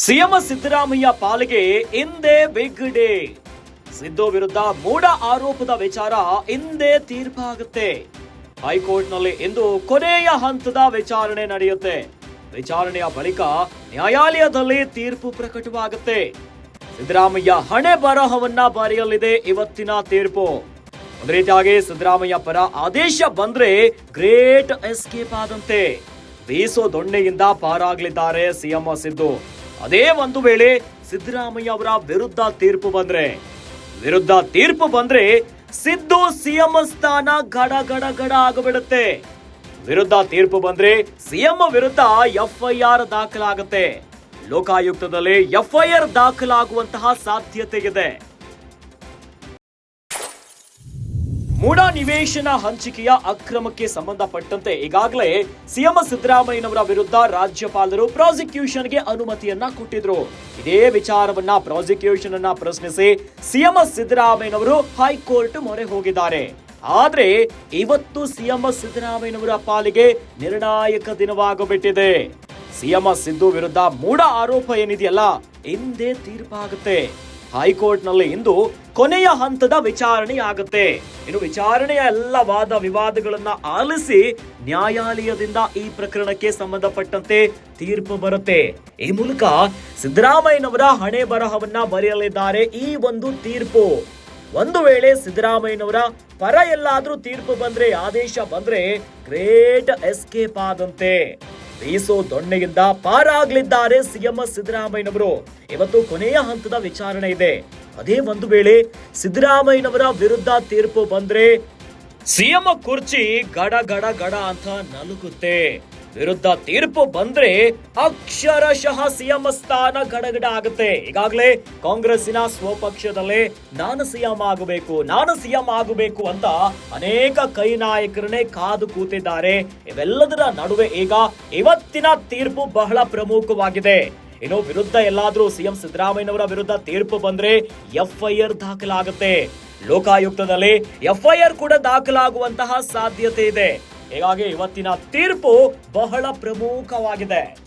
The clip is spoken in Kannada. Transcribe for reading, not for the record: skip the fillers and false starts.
ಸಿಎಂ ಸಿದ್ದರಾಮಯ್ಯ ಪಾಲಿಗೆ ಇಂದೇ ಬಿಗ್ ಡೇ. ಸಿದ್ದು ವಿರುದ್ಧ ಮೂಢ ಆರೋಪದ ವಿಚಾರ ಇಂದೇ ತೀರ್ಪಾಗುತ್ತೆ. ಹೈಕೋರ್ಟ್ನಲ್ಲಿ ಇಂದು ಕೊನೆಯ ಹಂತದ ವಿಚಾರಣೆ ನಡೆಯುತ್ತೆ. ವಿಚಾರಣೆಯ ಬಳಿಕ ನ್ಯಾಯಾಲಯದಲ್ಲಿ ತೀರ್ಪು ಪ್ರಕಟವಾಗುತ್ತೆ. ಸಿದ್ದರಾಮಯ್ಯ ಹಣೆ ಬರಹವನ್ನ ಬರೆಯಲಿದೆ ಇವತ್ತಿನ ತೀರ್ಪು. ಒಂದು ರೀತಿಯಾಗಿ ಸಿದ್ದರಾಮಯ್ಯ ಪರ ಆದೇಶ ಬಂದ್ರೆ ಗ್ರೇಟ್ ಎಸ್ಕೇಪ್ ಆದಂತೆ. ಬೀಸೋ ದೊಣ್ಣೆಯಿಂದ ಪಾರಾಗಲಿದ್ದಾರೆ ಸಿಎಂ ಸಿದ್ದು. ಅದೇ ಒಂದು ವೇಳೆ ಸಿದ್ದರಾಮಯ್ಯ ಅವರ ವಿರುದ್ಧ ತೀರ್ಪು ಬಂದ್ರೆ ಸಿದ್ದು ಸಿಎಂ ಸ್ಥಾನ ಗಡ ಗಡ ಗಡ ಆಗಬಿಡುತ್ತೆ. ವಿರುದ್ಧ ತೀರ್ಪು ಬಂದ್ರೆ ಸಿಎಂ ವಿರುದ್ಧ ಎಫ್ಐಆರ್ ದಾಖಲಾಗುತ್ತೆ. ಲೋಕಾಯುಕ್ತದಲ್ಲಿ ಎಫ್ಐಆರ್ ದಾಖಲಾಗುವಂತಹ ಸಾಧ್ಯತೆ ಇದೆ. ಮೂಢ ನಿವೇಶನ ಹಂಚಿಕೆಯ ಅಕ್ರಮಕ್ಕೆ ಸಂಬಂಧಪಟ್ಟಂತೆ ಈಗಾಗಲೇ ಸಿಎಂ ಸಿದ್ದರಾಮಯ್ಯನವರ ವಿರುದ್ಧ ರಾಜ್ಯಪಾಲರು ಪ್ರಾಸಿಕ್ಯೂಷನ್ಗೆ ಅನುಮತಿಯನ್ನ ಕೊಟ್ಟಿದ್ರು. ಇದೇ ವಿಚಾರವನ್ನ ಪ್ರಾಸಿಕ್ಯೂಷನ್ ಅನ್ನ ಪ್ರಶ್ನಿಸಿ ಸಿಎಂ ಸಿದ್ದರಾಮಯ್ಯನವರು ಹೈಕೋರ್ಟ್ ಮೊರೆ ಹೋಗಿದ್ದಾರೆ. ಆದ್ರೆ ಇವತ್ತು ಸಿಎಂ ಸಿದ್ದರಾಮಯ್ಯನವರ ಪಾಲಿಗೆ ನಿರ್ಣಾಯಕ ದಿನವಾಗಬಿಟ್ಟಿದೆ. ಸಿಎಂ ಸಿದ್ದು ವಿರುದ್ಧ ಮೂಢ ಆರೋಪ ಏನಿದೆಯಲ್ಲ, ಇಂದೇ ತೀರ್ಪಾಗುತ್ತೆ. ಹೈಕೋರ್ಟ್ ನಲ್ಲಿ ಇಂದು ಕೊನೆಯ ಹಂತದ ವಿಚಾರಣೆ ಆಗುತ್ತೆ. ಇನ್ನು ವಿಚಾರಣೆಯ ಎಲ್ಲ ವಾದ ವಿವಾದಗಳನ್ನ ಆಲಿಸಿ ನ್ಯಾಯಾಲಯದಿಂದ ಈ ಪ್ರಕರಣಕ್ಕೆ ಸಂಬಂಧಪಟ್ಟಂತೆ ತೀರ್ಪು ಬರುತ್ತೆ. ಈ ಮೂಲಕ ಸಿದ್ದರಾಮಯ್ಯನವರ ಹಣೆ ಬರಹವನ್ನ ಬರೆಯಲಿದ್ದಾರೆ ಈ ಒಂದು ತೀರ್ಪು. ಒಂದು ವೇಳೆ ಸಿದ್ದರಾಮಯ್ಯನವರ ಪರ ಎಲ್ಲಾದ್ರೂ ತೀರ್ಪು ಬಂದ್ರೆ, ಆದೇಶ ಬಂದ್ರೆ ಗ್ರೇಟ್ ಎಸ್ಕೇಪ್ ಆದಂತೆ. ಬೀಸೋ ದೊಣ್ಣೆಯಿಂದ ಪಾರಾಗಲಿದ್ದಾರೆ ಸಿಎಂ ಸಿದ್ದರಾಮಯ್ಯನವರು. ಇವತ್ತು ಕೊನೆಯ ಹಂತದ ವಿಚಾರಣೆ ಇದೆ. ಅದೇ ಒಂದು ವೇಳೆ ಸಿದ್ದರಾಮಯ್ಯನವರ ವಿರುದ್ಧ ತೀರ್ಪು ಬಂದ್ರೆ ಸಿಎಂ ಕುರ್ಚಿ ಗಡ ಗಡ ಗಡ ಅಂತ ನಲುಗುತ್ತೆ. ವಿರುದ್ಧ ತೀರ್ಪು ಬಂದ್ರೆ ಅಕ್ಷರಶಃ ಸಿಎಂ ಸ್ಥಾನ ಗಡಗಡ ಆಗುತ್ತೆ. ಈಗಾಗಲೇ ಕಾಂಗ್ರೆಸ್ಸಿನ ಸ್ವಪಕ್ಷದಲ್ಲೇ ನಾನು ಸಿಎಂ ಆಗಬೇಕು ಅಂತ ಅನೇಕ ಕೈ ನಾಯಕರನ್ನೇ ಕಾದು ಕೂತಿದ್ದಾರೆ. ಇವೆಲ್ಲದರ ನಡುವೆ ಈಗ ಇವತ್ತಿನ ತೀರ್ಪು ಬಹಳ ಪ್ರಮುಖವಾಗಿದೆ. ಇನ್ನು ವಿರುದ್ಧ ಎಲ್ಲಾದ್ರೂ ಸಿಎಂ ಸಿದ್ದರಾಮಯ್ಯನವರ ವಿರುದ್ಧ ತೀರ್ಪು ಬಂದ್ರೆ ಎಫ್ಐಆರ್ ದಾಖಲಾಗುತ್ತೆ. ಲೋಕಾಯುಕ್ತದಲ್ಲಿ ಎಫ್ಐಆರ್ ಕೂಡ ದಾಖಲಾಗುವಂತಹ ಸಾಧ್ಯತೆ ಇದೆ. ಹೀಗಾಗಿ ಇವತ್ತಿನ ತೀರ್ಪು ಬಹಳ ಪ್ರಮುಖವಾಗಿದೆ.